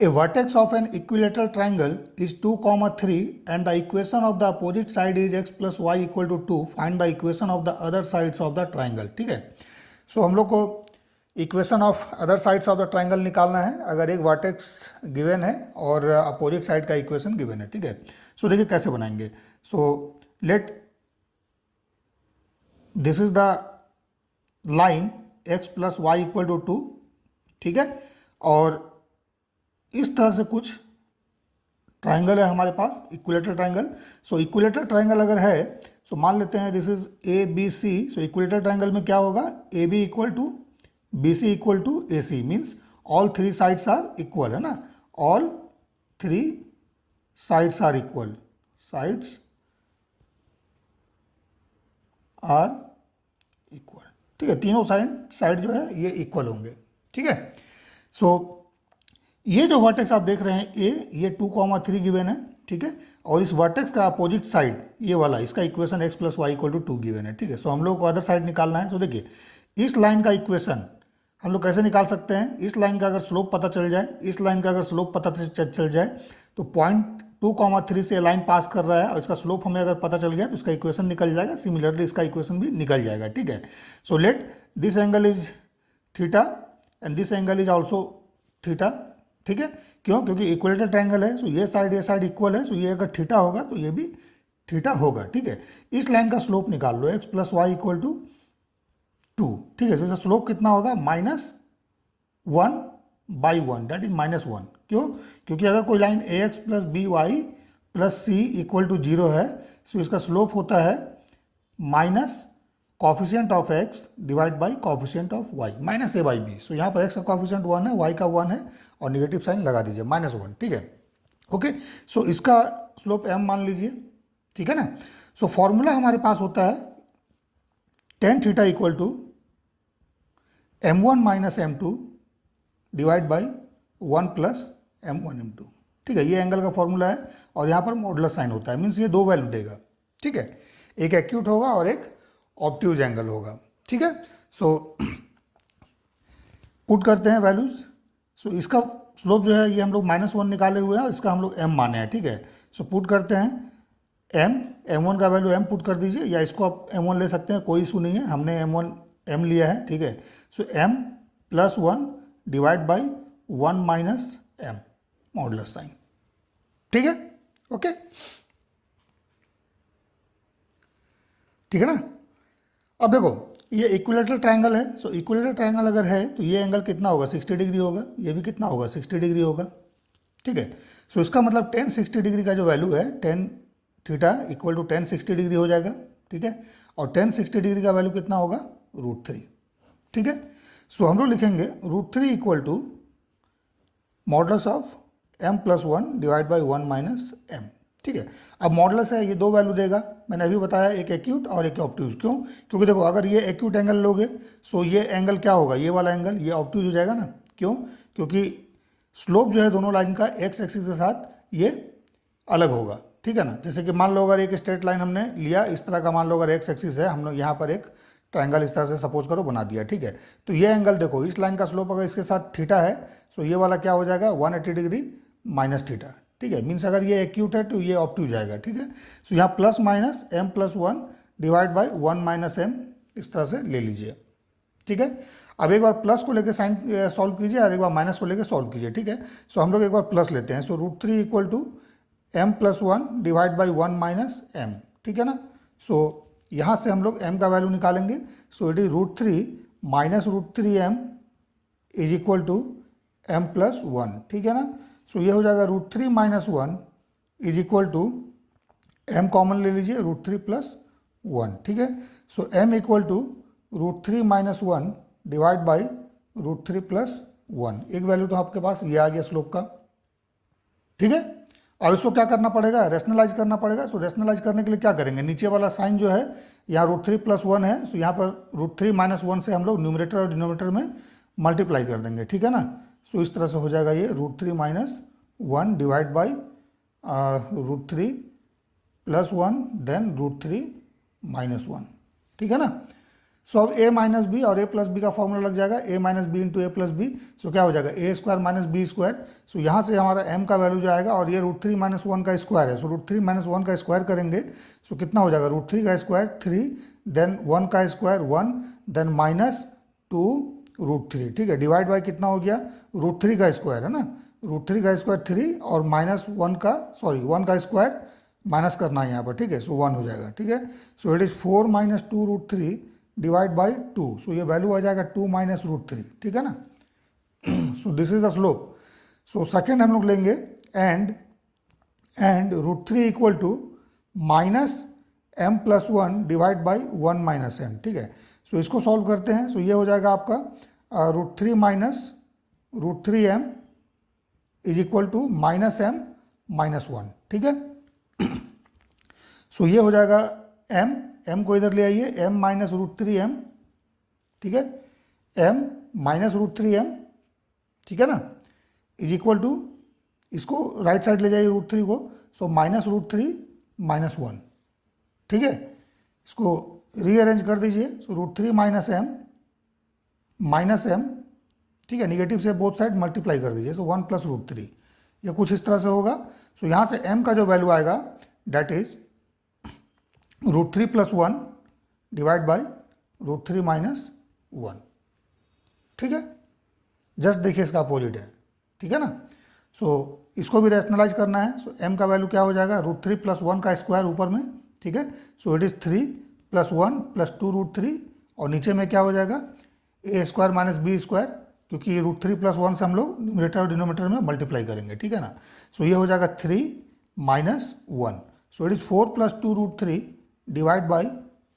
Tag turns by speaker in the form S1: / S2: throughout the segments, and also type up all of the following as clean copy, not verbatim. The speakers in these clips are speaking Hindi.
S1: A vertex of an equilateral triangle is 2, 3 and the equation of the opposite side is x plus y equal to 2. Find the equation of the other sides of the triangle. ठीक है, सो हम लोग को equation of other sides of the triangle निकालना है अगर एक वर्टेक्स गिवन है और अपोजिट साइड का इक्वेशन गिवन है. ठीक है, सो देखिए कैसे बनाएंगे. So let this is the line x plus Y equal to 2. ठीक है, और इस तरह से कुछ ट्राइंगल है हमारे पास, equilateral triangle. So equilateral triangle अगर है, सो मान लेते हैं this is A B C. So equilateral triangle में क्या होगा, A B equal to B C equal to A C, means all three sides are equal, है ना. All three sides are equal, sides are equal. ठीक है, तीनों साइड जो है ये इक्वल होंगे. ठीक है, सो ये जो वर्टेक्स आप देख रहे हैं ए, ये 2, 3 गिवन है. ठीक है, और इस वर्टेक्स का अपोजिट साइड ये वाला, इसका equation x plus Y equal to 2 given है. ठीक है, सो हम लोग को अदर साइड निकालना है. तो देखिए इस लाइन का इक्वेशन हम लोग कैसे निकाल सकते हैं. इस लाइन का अगर स्लोप पता चल जाए, इस लाइन का अगर स्लोप पता चल जाए तो पॉइंट 2, 3 से लाइन पास कर रहा है और इसका स्लोप हमें अगर पता चल गया तो इसका इक्वेशन निकल जाएगा. सिमिलरली इसका इक्वेशन भी निकल जाएगा. ठीक है, सो let this angle is theta and this angle is also theta. ठीक है, क्यों, क्योंकि इक्विलेटरल ट्रायंगल है. सो ये साइड इक्वल है. सो ये अगर थीटा होगा तो ये भी थीटा होगा. ठीक है, इस लाइन का स्लोप निकाल लो, x plus Y equal to 2. ठीक है, तो इसका स्लोप कितना होगा, -1/1, दैट इज -1. क्यों, क्योंकि अगर कोई line A X plus B Y plus C equal to 0 है, सो इसका स्लोप होता है minus coefficient of x divide by coefficient of y minus a by B. So यहाँ पर x का कॉफिशिएंट 1 है, y का 1 है और निगेटिव साइन लगा दीजिए -1. ठीक है, ओके, सो इसका स्लोप m मान लीजिए. ठीक है ना. सो फॉर्मूला हमारे पास होता है tan theta equal to m1 minus m2 divide by 1 plus m1 m2. ठीक है, ये एंगल का फॉर्मूला है और यहाँ पर मॉडुलस साइन होता है, मीन्स ये दो वैल्यू देगा. ठीक है, एक एक्यूट होगा और एक ऑब्ट्यूज एंगल होगा. ठीक है, सो पुट करते हैं वैल्यूज. सो इसका स्लोप जो है ये हम लोग -1 निकाले हुए हैं और इसका हम लोग m माने हैं. ठीक है, सो पुट करते हैं m1 का वैल्यू m पुट कर दीजिए, या इसको आप m1 ले सकते हैं, कोई इशू नहीं है, हमने m लिया है. ठीक है, so m plus 1 divide by 1 minus m modulus sign. ठीक है, ओके, ठीक है ना. अब देखो ये इक्विलेटरल ट्रायंगल है. सो इक्विलेटरल ट्रायंगल अगर है तो ये एंगल कितना होगा, 60 डिग्री होगा. ये भी कितना होगा, 60 डिग्री होगा. ठीक है, सो इसका मतलब tan 60 डिग्री का जो वैल्यू है, tan theta equal to tan 60 degree हो जाएगा. ठीक है, और tan 60 डिग्री का वैल्यू कितना होगा, √3. ठीक है, सो हम लोग लिखेंगे √3 equal to modulus of m plus 1 divide by 1 minus m. ठीक है, अब मॉडुलस है, ये दो वैल्यू देगा. मैंने अभी बताया एक एक्यूट और एक ऑब्ट्यूज. क्यों, क्योंकि देखो अगर ये एक्यूट एंगल लोगे सो ये एंगल क्या होगा, ये वाला एंगल ये ऑब्ट्यूज हो जाएगा ना. क्यों, क्योंकि स्लोप जो है दोनों लाइन का x एक्सिस के साथ ये अलग होगा. ठीक है ना, जैसे कि मान लो अगर एक स्ट्रेट लाइन हमने लिया इस तरह का, मान लो अगर x एक्सिस है, हम लोग यहाँ पर एक ट्रायंगल इस तरह से सपोज करो बना दिया. ठीक है, तो ये एंगल देखो, इस लाइन का स्लोप अगर इसके साथ थीटा है, सो ये वाला क्या हो जाएगा, 180 डिग्री माइनस थीटा. ठीक है, मीन्स अगर ये एक्यूट है तो ये ऑब्ट्यूज जाएगा. ठीक है, सो यहाँ plus minus m plus 1 divide by 1 minus m इस तरह से ले लीजिए. ठीक है, अब एक बार प्लस को लेकर साइन सॉल्व कीजिए और एक बार माइनस को लेकर सॉल्व कीजिए. ठीक है, सो हम लोग एक बार प्लस लेते हैं. So √3 equal to m plus 1 divide by 1 minus m. ठीक है ना, सो यहाँ से हम लोग m का वैल्यू निकालेंगे. So it is √3 minus √3m is equal to m plus 1. ठीक है ना, सो ये हो जाएगा √3 minus 1 is equal to m common ले लीजिए, √3 प्लस 1. ठीक है, so m equal to √3 minus 1 divide by √3 plus 1. एक वैल्यू तो आपके पास ये आ गया स्लोप का. ठीक है, अब इसको क्या करना पड़ेगा, रेशनलाइज करना पड़ेगा. सो रेशनलाइज करने के लिए क्या करेंगे, नीचे वाला साइन जो है यहाँ √3 प्लस 1 है, सो यहाँ पर √3 माइनस 1 से हम लोग न्यूमरेटर और डिनोमिनेटर में मल्टीप्लाई कर देंगे. ठीक है ना, सो इस तरह से हो जाएगा ये √3 minus 1 divide by √3 plus 1 then √3 minus 1. ठीक है ना, सो अब a माइनस बी और a प्लस बी का फॉर्मूला लग जाएगा, a minus B into A plus B. So क्या हो जाएगा a square minus B square. So यहाँ से हमारा m का वैल्यू जाएगा और ये रूट थ्री माइनस वन का स्क्वायर है। So root three minus one का स्क्वायर करेंगे, सो कितना हो जाएगा, रूट थ्री का स्क्वायर 3, देन 1 का square 1, then minus 2 root three. ठीक है, डिवाइड बाई कितना हो गया, रूट थ्री का स्क्वायर है ना, रूट थ्री का स्क्वायर 3 और माइनस 1 का, सॉरी 1 का स्क्वायर माइनस करना है यहाँ पर। ठीक है, सो 1 हो जाएगा। ठीक है, so it is 4 minus 2 root three divide by 2। So ये वैल्यू आ जाएगा 2 माइनस रूट थ्री। ठीक है ना, so this is the slope. So second हम लोग लेंगे and root three equal to minus m plus one divide by 1 minus m. ठीक है, सो इसको सॉल्व करते हैं। सो ये हो जाएगा आपका root three minus root three m is equal to minus m minus one. ठीक है, सो ये हो जाएगा m को इधर ले आइए, m minus root three m. ठीक है, m minus root three m, ठीक है ना, इज इक्वल टू, इसको राइट साइड ले जाइए रूट थ्री को, so minus root three minus one. ठीक है, इसको रीअरेंज कर दीजिए। So root three minus m, ठीक है, निगेटिव से बोथ साइड मल्टीप्लाई कर दीजिए, सो 1 प्लस रूट थ्री, ये कुछ इस तरह से होगा। सो यहाँ से m का जो वैल्यू आएगा that is root three plus one divide by root three minus one. ठीक है, जस्ट देखिए इसका अपोजिट है। ठीक है ना, सो इसको भी रैशनलाइज करना है। सो m का वैल्यू क्या हो जाएगा, रूट थ्री प्लस वन का स्क्वायर ऊपर में। ठीक है, so it is 3 plus one plus 2 root three, और नीचे में क्या हो जाएगा a square minus B square, क्योंकि रूट थ्री प्लस वन से हम लोग न्यूमरेटर और डिनोमिनेटर में मल्टीप्लाई करेंगे। ठीक है ना, सो ये हो जाएगा 3 minus one. So it is 4 plus 2 root three divide by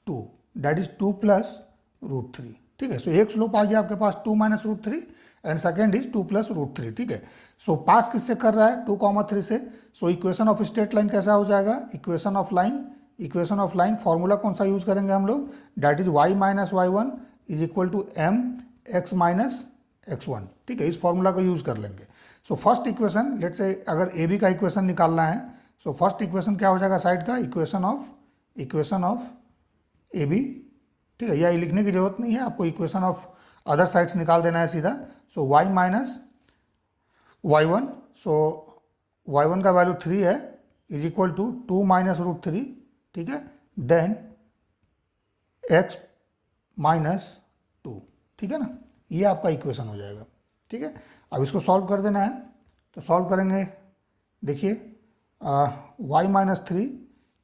S1: 2, that is 2 plus root three. ठीक है, सो एक स्लोप आ गया आपके पास 2 minus root three and second is 2 plus root three. ठीक है, सो पास किससे कर रहा है, 2, 3 से। So equation of straight line कैसा हो जाएगा, इक्वेशन ऑफ लाइन फॉर्मूला कौन सा यूज करेंगे हम लोग, that is y minus y one is equal to m x minus x one. ठीक है, इस फॉर्मूला को यूज कर लेंगे। सो फर्स्ट इक्वेशन, लेट से अगर ए बी का इक्वेशन निकालना है, सो फर्स्ट इक्वेशन क्या हो जाएगा साइड का, इक्वेशन ऑफ ए बी। ठीक है, यह लिखने की जरूरत नहीं है आपको, इक्वेशन ऑफ अदर साइड्स निकाल देना है सीधा। So y minus y one, so y one का वैल्यू 3 है, is equal to 2 minus root three. ठीक है, देन x माइनस 2। ठीक है ना, ये आपका इक्वेशन हो जाएगा। ठीक है, अब इसको सॉल्व कर देना है, तो सॉल्व करेंगे। देखिए y minus three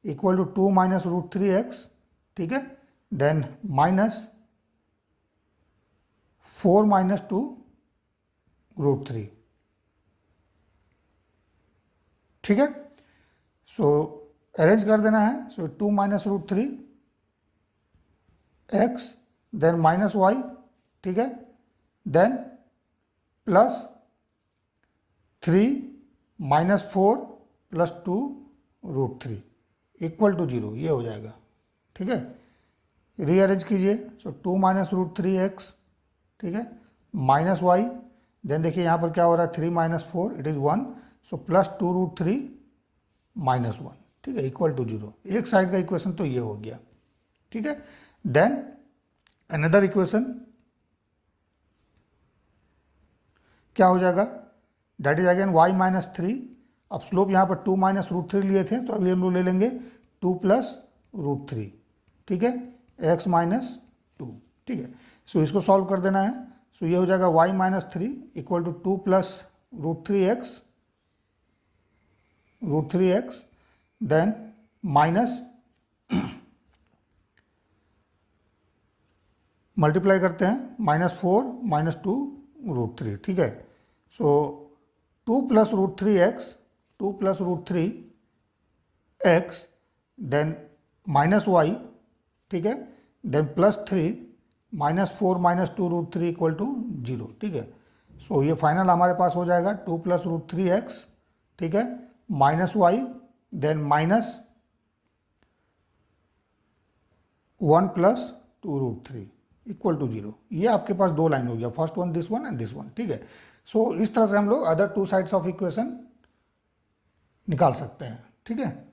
S1: equal to 2 minus root three x. ठीक है, then minus 4 minus 2 root three. ठीक है, सो अरेंज कर देना है। So 2 minus root three x, then minus y. ठीक है, then plus 3 minus 4 plus 2 root three equal to 0, ये हो जाएगा। ठीक है, रीअरेंज कीजिए। So 2 minus root three x, ठीक है, माइनस वाई, देन देखिए यहाँ पर क्या हो रहा है, 3 minus 4 it is 1, so plus 2 root three minus 1। ठीक है, इक्वल टू 0। एक साइड का इक्वेशन तो ये हो गया। ठीक है, देन अनदर इक्वेशन क्या हो जाएगा, that is again y minus three. अब स्लोप यहाँ पर 2 माइनस रूट थ्री लिए थे, तो अभी हम लोग ले लेंगे 2 प्लस रूट थ्री। ठीक है, x माइनस 2। ठीक है, सो इसको सॉल्व कर देना है। सो ये हो जाएगा y minus three equal to 2 plus root three x, then minus multiply करते हैं, माइनस 4 माइनस 2 रूट थ्री। ठीक है, so 2 plus root three x, then minus y. ठीक है, then plus 3 minus 4 minus 2 root three equal to 0। ठीक है, सो ये फाइनल हमारे पास हो जाएगा 2 प्लस रूट थ्री एक्स, ठीक है, minus y, then minus 1 plus 2 root three equal to 0। ये आपके पास दो लाइन हो गया, first one this one and this one. ठीक है, सो इस तरह से हम लोग other two sides of equation निकाल सकते हैं। ठीक है।